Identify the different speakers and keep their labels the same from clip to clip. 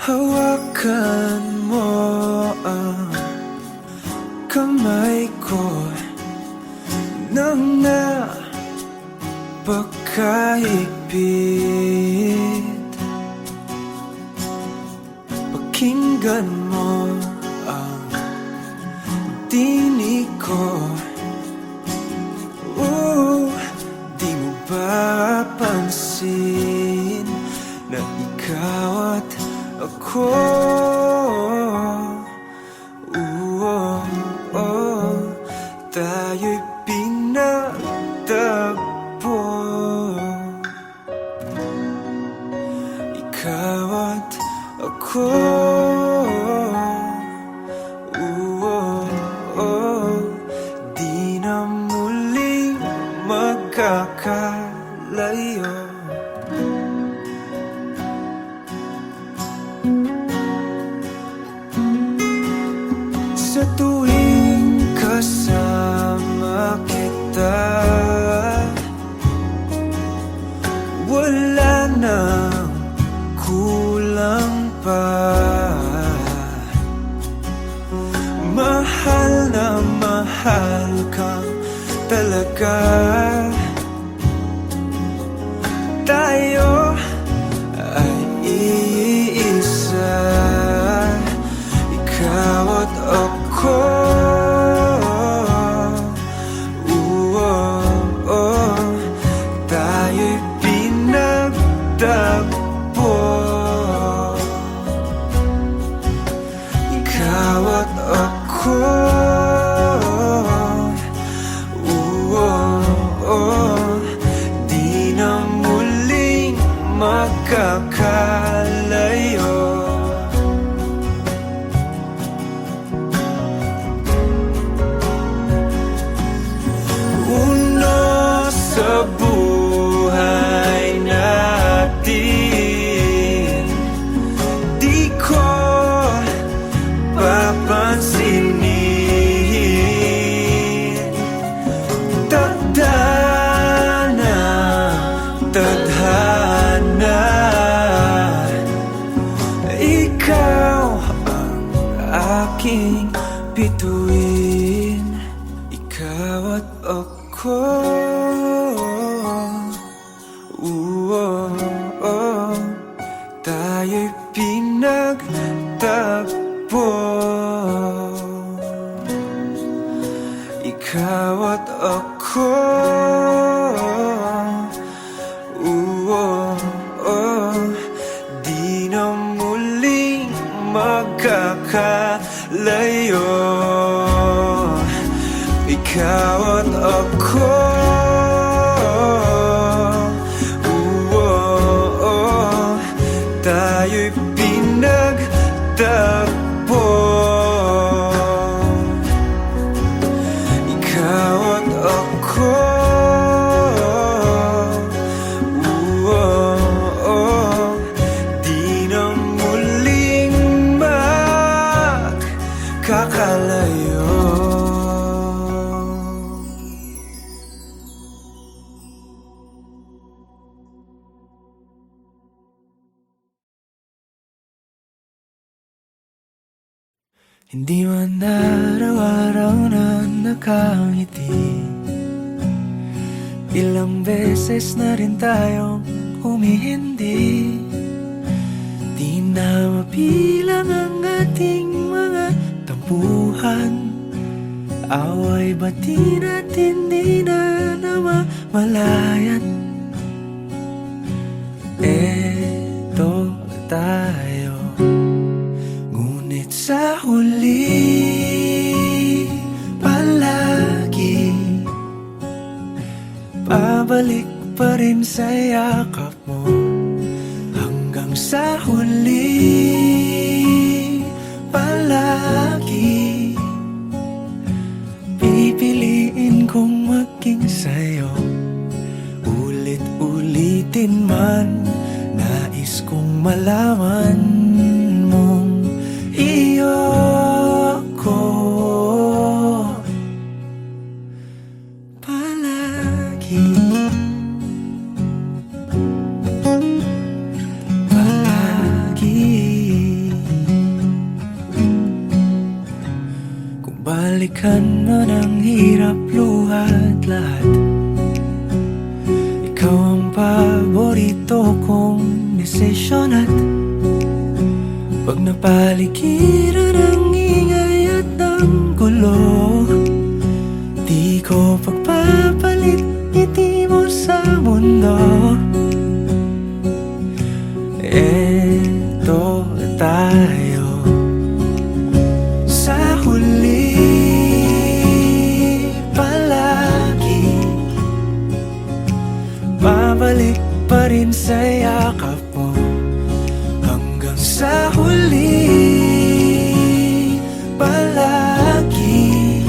Speaker 1: Hawakan mo ang kamay ko nang napakahigpit. Pakinggan mo ang tinig ko. Di mo ba pansin na ikaw at ako? Tayo'y pinagtagpo. Ikaw at ako. Di na muling magkakalayo. Sa tuwing kasama kita, wala nang kulang pa. Mahal na mahal kang talaga. Tayo ay iisa, ikaw at ako. Tayo'y pinagtagpo. Ikaw at ako. Di na muling magkakalayo. Sa buhay natin, di ko papansinin. Tadhana, tadhana, ikaw ang aking bituin. Ikaw at ako. Tayo'y pinagtagpo. Ikaw at ako. Di na muling magkakalayo. Ikaw at ako. Tayo'y pinagtagpo. Ikaw at ako. Di na muling magkakalayo. Hindi man araw-araw na nakangiti, ilang beses na rin tayong humihindi. Di na mabilang ang ating mga tampuhan, away bati natin di na namamalayan. Eto tayo, ngunit sa huli palagi pabalik pa rin sa yakap mo. Hanggang sa huli palagi pipiliin kong maging sa'yo. Ulit-ulitin man, nais kong malaman mong iyo ko palagi. Palagi. Balikan man ang hirap, luhat lahat. Ikaw ang paborito kong desisyon at pag napaligiran ang ingay at ng gulo, di ko pagpapalit ngiti mo sa mundo. Eto tayo sa huli palagi, babalik pa rin sa yakap mo hanggang sa huli palagi.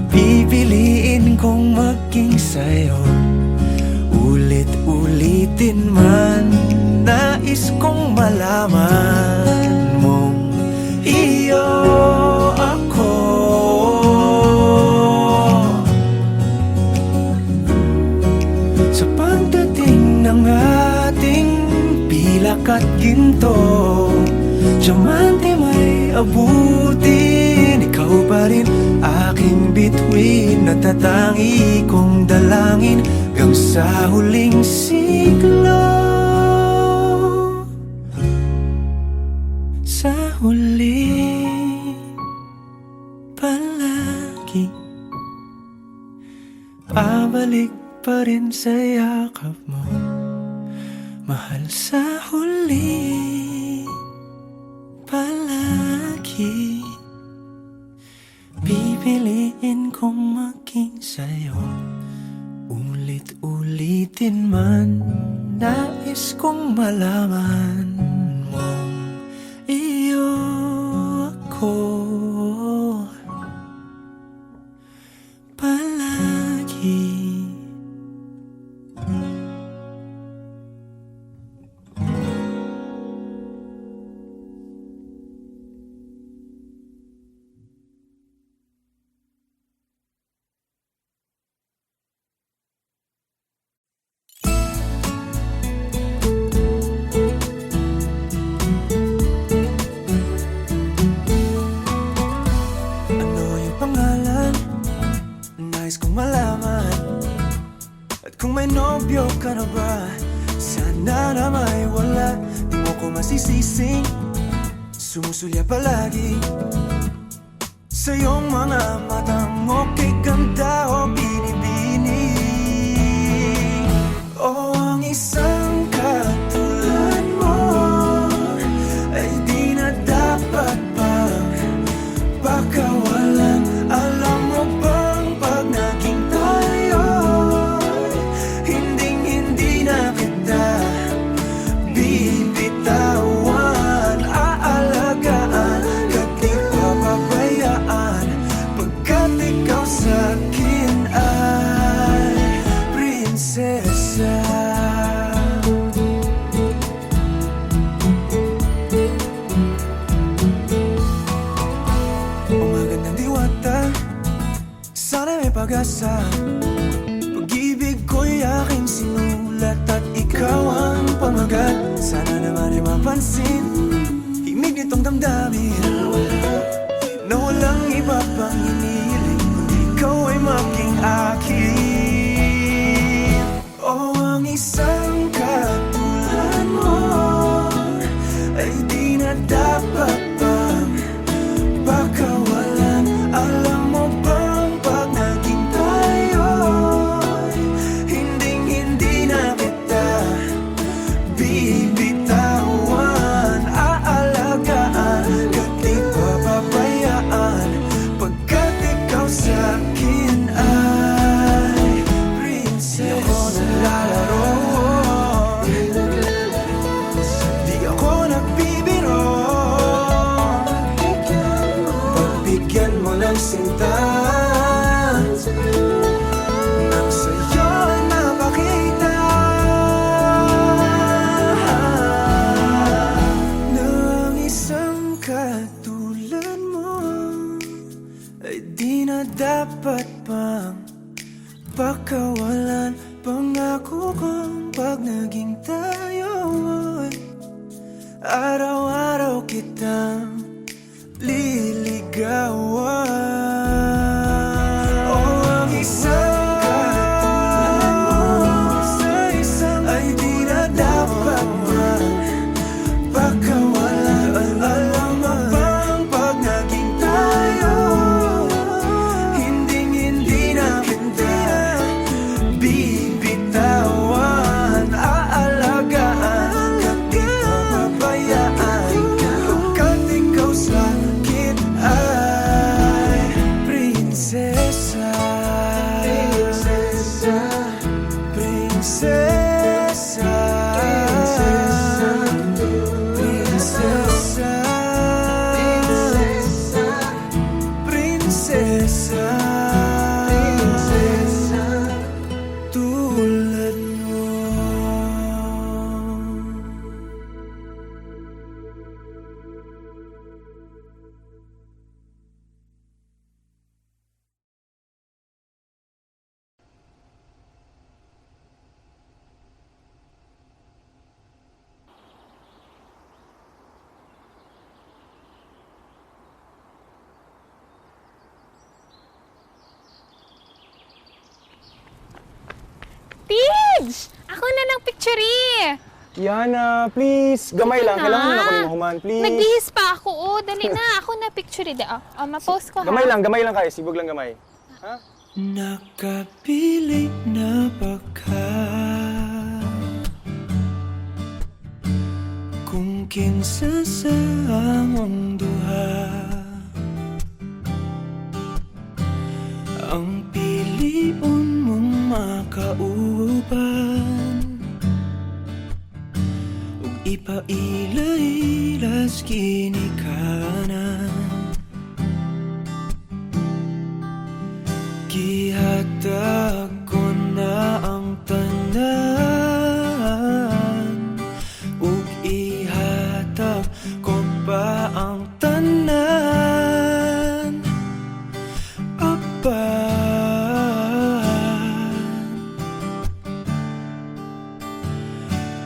Speaker 1: Pipiliin kong maging sa'yo, ulit-ulitin man. Nais kong malaman mong iyo ako. Sa pagdating ng ating pilak at ginto, diamante may abutin, ikaw pa rin aking bituin, natatangi kong dalangin hanggang sa huling siglo. Sa huli palagi, babalik pa rin sa yakap mo, mahal. Sa huli palagi, pipiliin kong maging sa'yo, ulit-ulitin man. Nais kong malaman mong iyo ako palagi. Kung may nobyo ka na ba, sana na may wala. Di mo ko masisising, sumusulya palagi sa iyong mga matang okay ganda o binibini. O ang isang katulad mo ay di na dapat pang pakawalan. Alam mo bang pag naging tayo, hinding-hindi na kita bibitawan. Aalagaan ka't di papabayaan, pagkat ikaw sa'kin ay prinsesa. O magandang diwata, sana may pag-asa. Pag-ibig ko'y aking sinulat at ikaw ang pamagat. Sana naman ay mapansin himig nitong damdamin na walang iba pang hinihiling kundi ikaw ay maging akin. O ang isang katulad mo ay di na dapat pang pakawalan. Alam mo bang pag naging tayo, hinding-hindi na kita bibitawan. Aalagaan ka't di papabayaan, pagkat ikaw sa'kin ay prinsesa. Di ako naglalaro, di ako nagbibiro. Pagbigyan mo ng sinta, nang sa'yo ay mapakita ng isang katulad mo ay di na dapat pang pakawalan. Pangako kong pag naging tayo, araw-araw kitang liligawan. bitawan. Oh, ang isang katulad mo sa isang ay di na dapat magpakawalan. Alam mo bang pag naging tayo, hindi na kita bibitawan. Aalagaan at di papabayaan, pagkat ikaw sa akin ay prinsesa. Prinsesa, prinsesa, prinsesa, prinsesa, tulad mo.
Speaker 2: Tigs! Ako na ng picture
Speaker 3: Yana, please. Gamay lang. Kailangan mo na ako human, please.
Speaker 2: Nagbihis pa ako. Oh, dali na. Ako na picture ma-post ko ha.
Speaker 3: Gamay lang kayo. Sibog lang gamay. Ha?
Speaker 1: Nakapilit na baka kung kinsa sa among duha ang piliun mong makauban ug ipailailas ginikanan. Gihatag ko na ang tanan ug ihatag ko pa ang tanan. Apan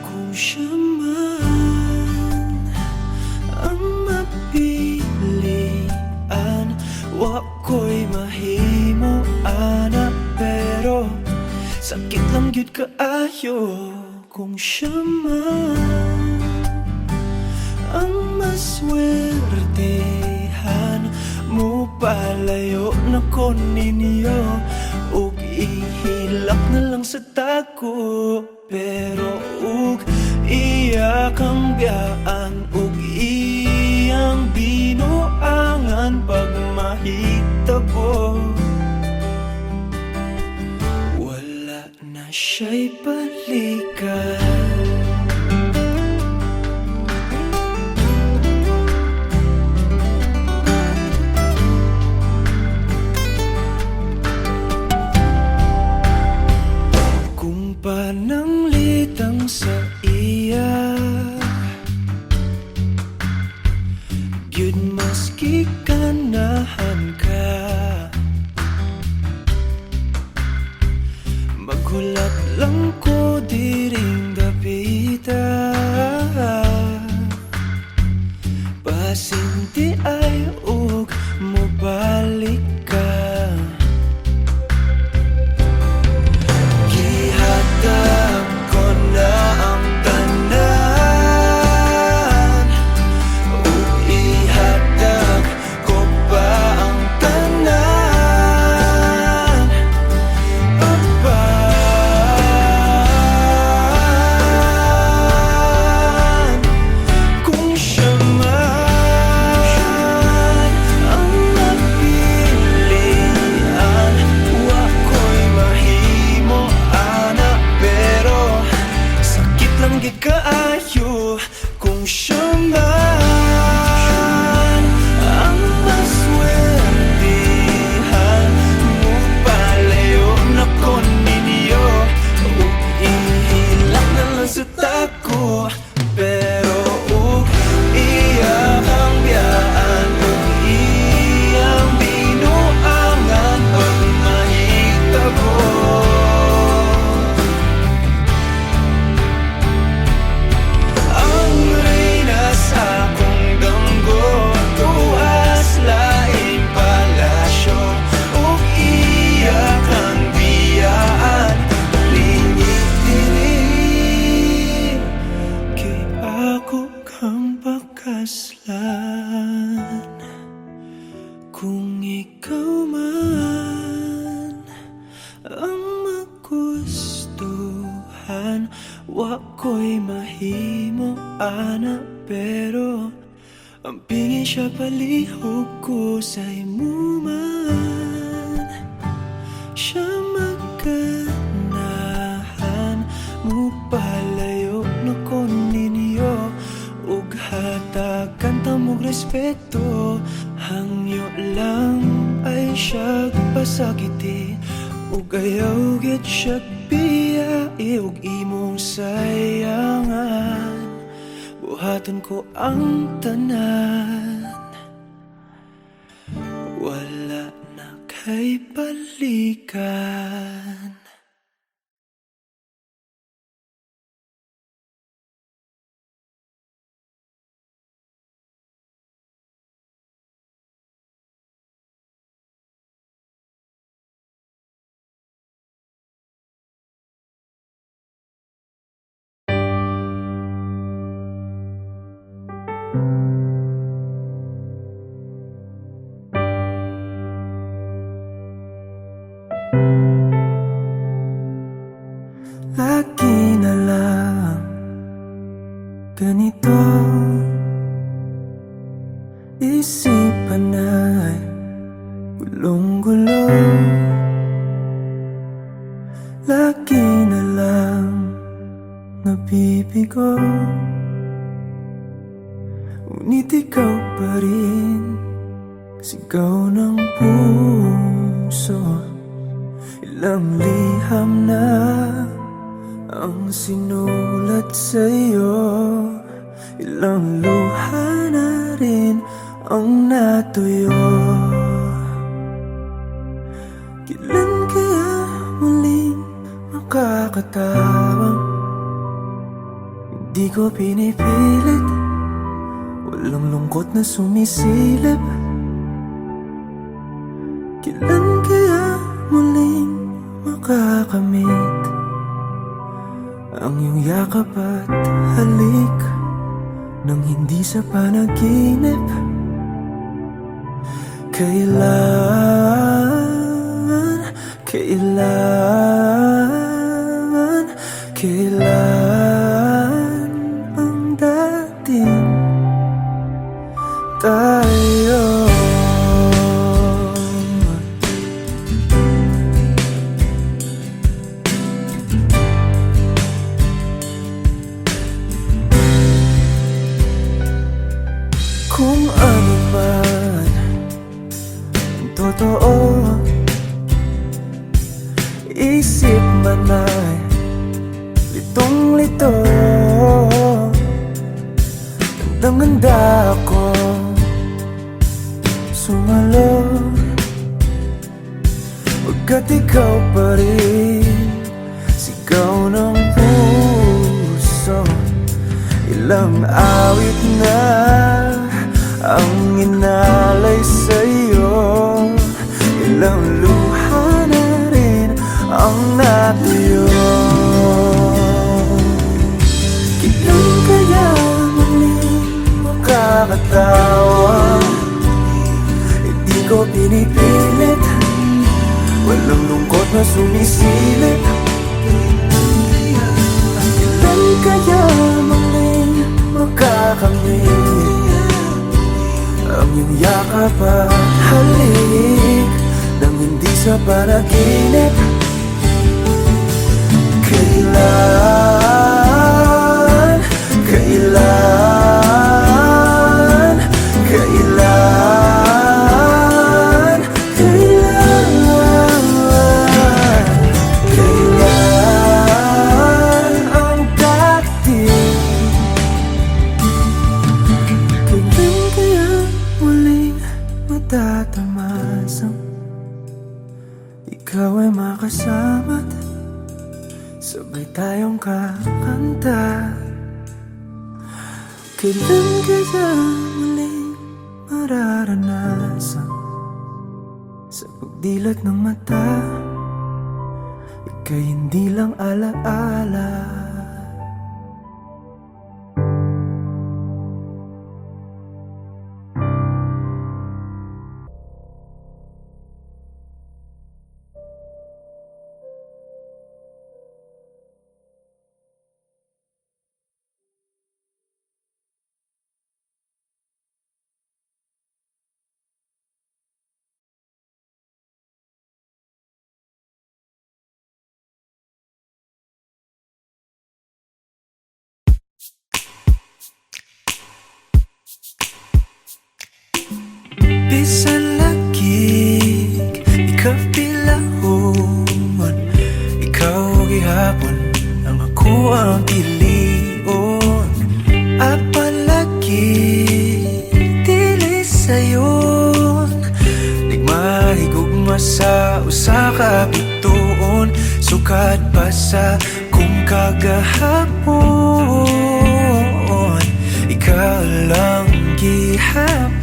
Speaker 1: kung siya man ang mapilian, wa ko'y mahimo ana, pero sakit lang gyud kaayo kung siya man ang maswertehan. Mo palayo na ko ninyo ug ihilak na lang sa tako, pero ug iya kang biyaan ug iyang binuangan pag mahitabo. Wala na siya'y balikan. Kung pananglitang sa iya, gyud maski ganahan ka, maghulat lang ko diring dapita. Pasinti ay ug mobalik ka. Gihatag ko na ang tanan ug ihatag ko pa ang Kung ikaw man ang magustuhan, wa ko'y mahimo ana, pero ang pingin siya palihog ko sa imo man. Siya magkanahan mo palayo na ko ninyo, ug hatagan ta mong respeto. Hangyo lang ay siya pasakiti, ug ayaw git siya biyai, ug imong sayangan. Buhaton ko ang tanan, wala na kay balikan. Lagi na lang ganito, isipan ay gulong-gulo. Lagi na lang nabibigo, ngunit ikaw pa rin sigaw ng puso. Ilang liham na ang sinulat sa'yo, ilang luha na rin ang natuyo. Kailan kaya muling makakatawang hindi ko pinipilit, walang lungkot na sumisilip? Kailan kaya muling makakamit ang iyong yakap at halik nang hindi sa panaginip? Kailan, kailan, kailan ang dating tayo? Kung ano man ang totoo, isip man ay litong-lito. Gandang-ganda ako sumalo, pagkat ikaw pa rin sigaw ng puso. Ilang awit na ang inalay sa'yo, ilang luha na rin ang natuyo. Kailan kaya muling makakatawa? Hindi ko pinipilit, walang lungkot na sumisilip. Kailan kaya muling makakamit ang iyong yakap at halik nang hindi sa panaginip? Kailan, kailan, kailan, kailan, kailan ang dating? Kailan kaya muling matatamasang ikaw ay makasama't sabay tayong kakanta? Kailan kaya muling mararanasan sa pagdilat ng mata, ika'y hindi lang alaala? Bisan lagig, ikapilahon. Ikaw gihapon, ang ako ang pilion. Apalagi, dili sayon. Nagmahigugma sa usa ka bituon. Sukat pa sa kung kagahapon. Ikaw lang gihapon.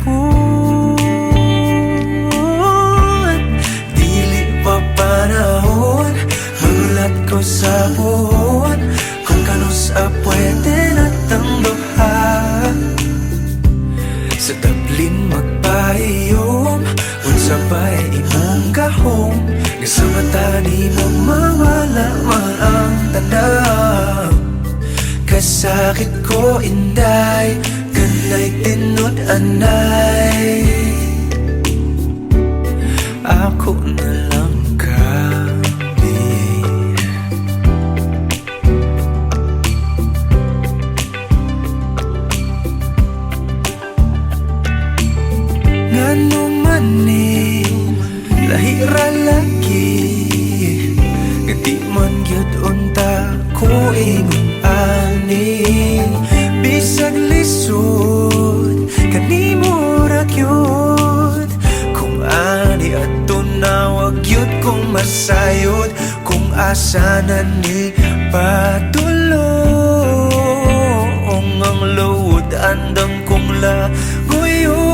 Speaker 1: Dili pa panahon, magulat ko sa buhon. Kung kanus pwede na tang duha. Sa tablin magpahiyom, unsa ba'y imong gahom. Nga sa mata ni mo mawala man ang tanaw. Kasakit ko inday, kanay tinod anay. Ako na lang kami. Ngano man ni lahira lagi, nga di man gyud unta ko ingon ani. Bisag lisod kanimo ra gyud, kung ani ato na wag gyud kong masayod. Kung asa na ni padulong ang load andang kong lagoyon.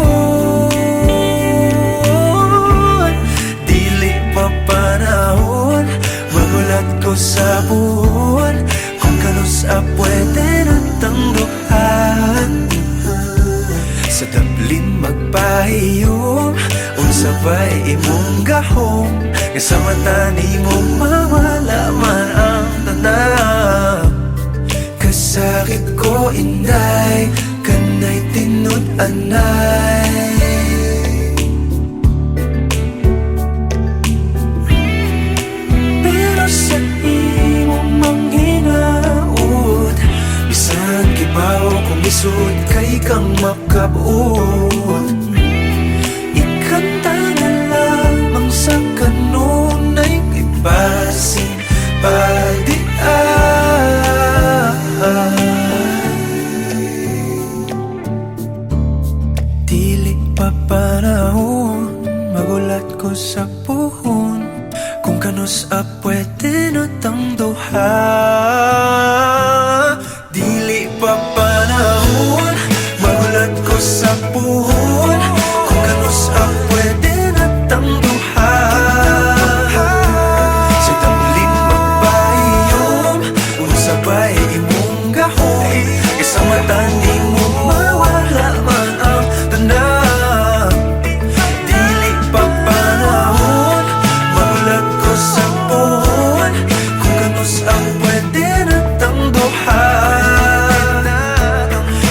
Speaker 1: Dili pa panahon, magulat ko sa buwan. Kung kanus pwede na tang duhan. Sa tablin magpahiyom, unsa ba'y imong gahom. Nga sa mata ni mo mawala man ang tanaw. Kasakit ko inday, kanay tinod anay. Pero sa imong manghinaot, bisan kibaw kung isod kay kang makabuot. Ikanta na lamang sa kanunay kay basin padian. Dili pa panahon, magulat ko sa puhon. Kung kanus pwede na tang duha. Dili pa panahon, magulat ko sa puhon. Kung kanus pwede na tang duha. Sa tablin magpahiyom, unsa ba'y imong gahom. Isa mata ni mo mawala man ang tanaw. Dili pa panahon, magulat ko sa puhon. Kung kanus pwede na tang duha.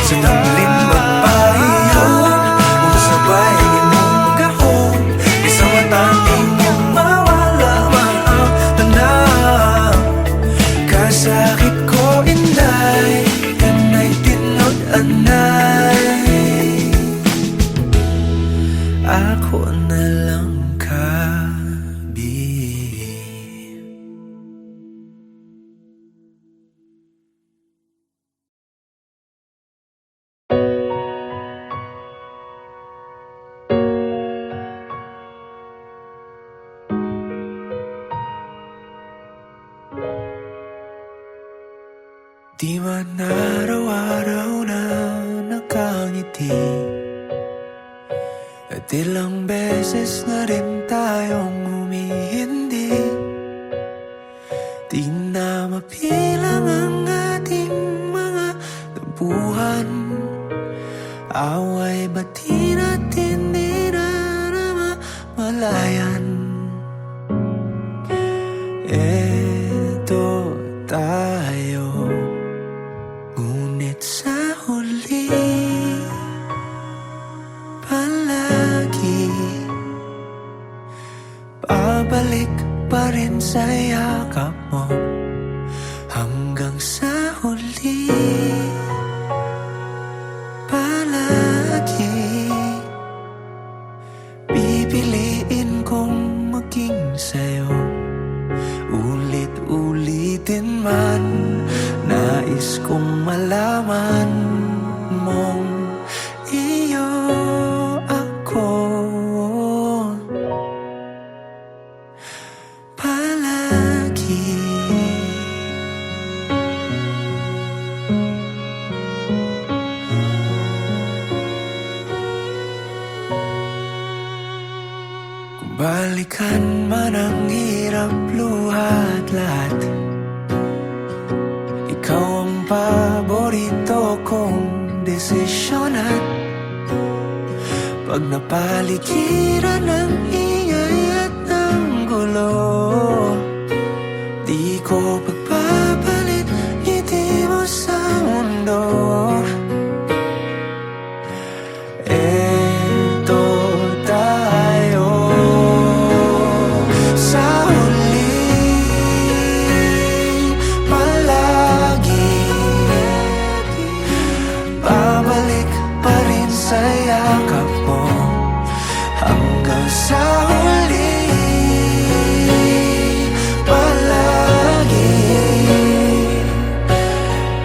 Speaker 1: Sa tablin magpahiyom, unsa ba'y imong gahom. Isa mata ni mo mawala man ang tanaw. Kasakit ko inday, kanay tinod anay. Ako na lang kabi. Di man araw-araw na nakangiti, at ilang beses na rin tayong humihindi. Di na mapilang ang ating mga tampuhan. Away bati natin di na malayan. Eto tayo, ngunit sa huli palagi babalik pa rin sa yakap mo. Hanggang sa huli palagi man, nais kong malaman mong iyo ako palagi. Kung balikan man ang hirap, luhat lahat, ikaw ang paborito kong desisyon. At pag napaligiran ng ingay at ng gulo, di ko pagpapalit ngiti mo sa mundo. Eto tayo sa huli, palagi babalik pa rin sa yakap mo. Hanggang sa huli, palagi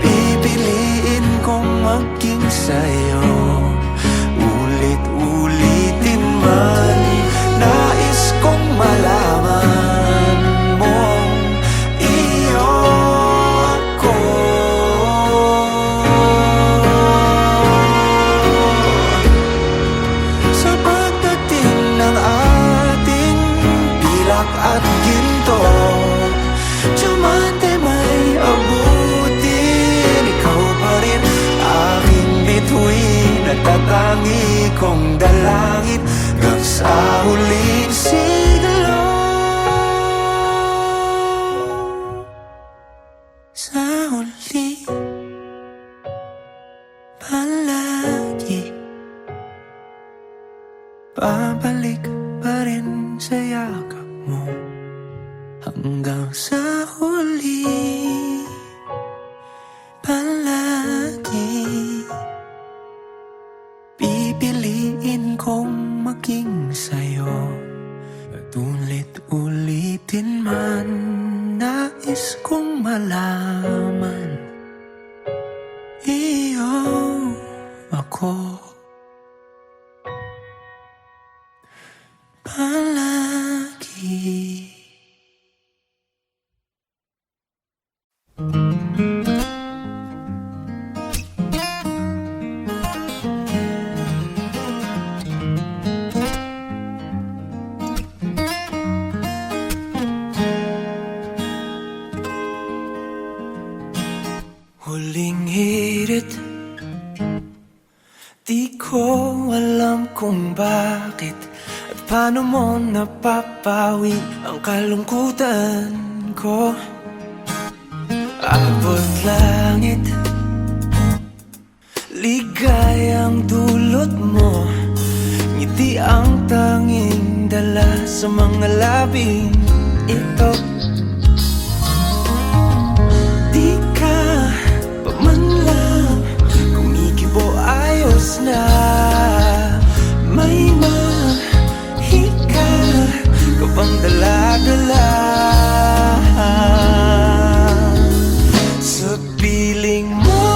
Speaker 1: pipiliin kong maging sa'yo. Ulit-ulitin man, nais kong malaman mong iyo ako. Sa pagdating ng ating pilak at ginto, diamante may abutin, ikaw pa rin aking bituin at tatangi kong dalangin hanggang sa huling siglo. Sa huli, palagi babalik pa rin sa yakap mo. Hanggang sa huli, palagi pipiliin kong maging sa'yo. At ulit-ulitin man, nais kong malaman iyo ako palagi. Huling hirit, di ko alam kung bakit at paano mo napapawi ang kalungkutan ko. Abot langit, ligayang dulot mo, ngiti ang tanging dala sa mga labing ito. Di ka pa man lang kumikibo, ayos na. May mahika ka bang dala-dala sa piling mo?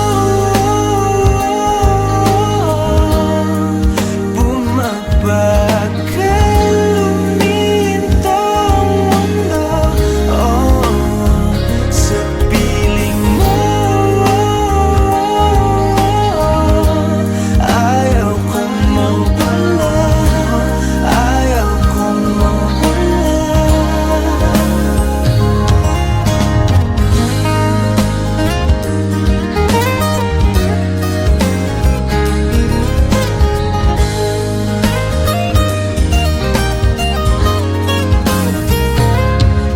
Speaker 1: Bumabagal lumintong mundo, oh, sa piling mo. Ayaw kong mawala, ayaw kong mawala.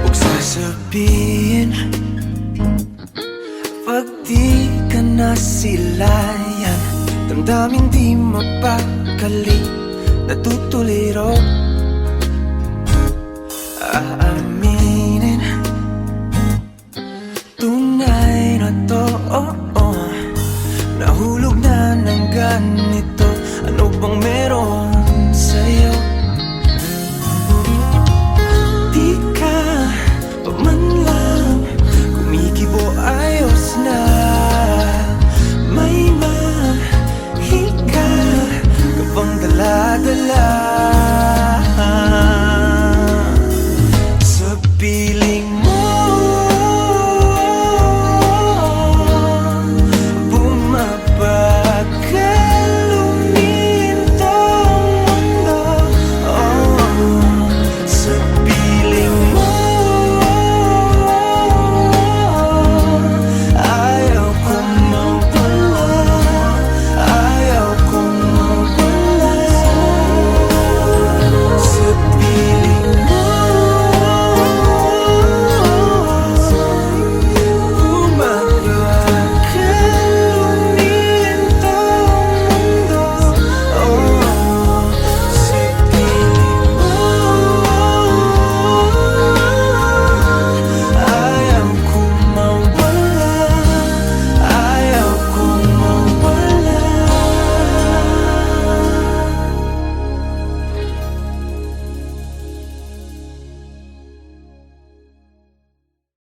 Speaker 1: Huwag sasabihin pag di ka nasilayan, damdaming di mapakali, natutuliro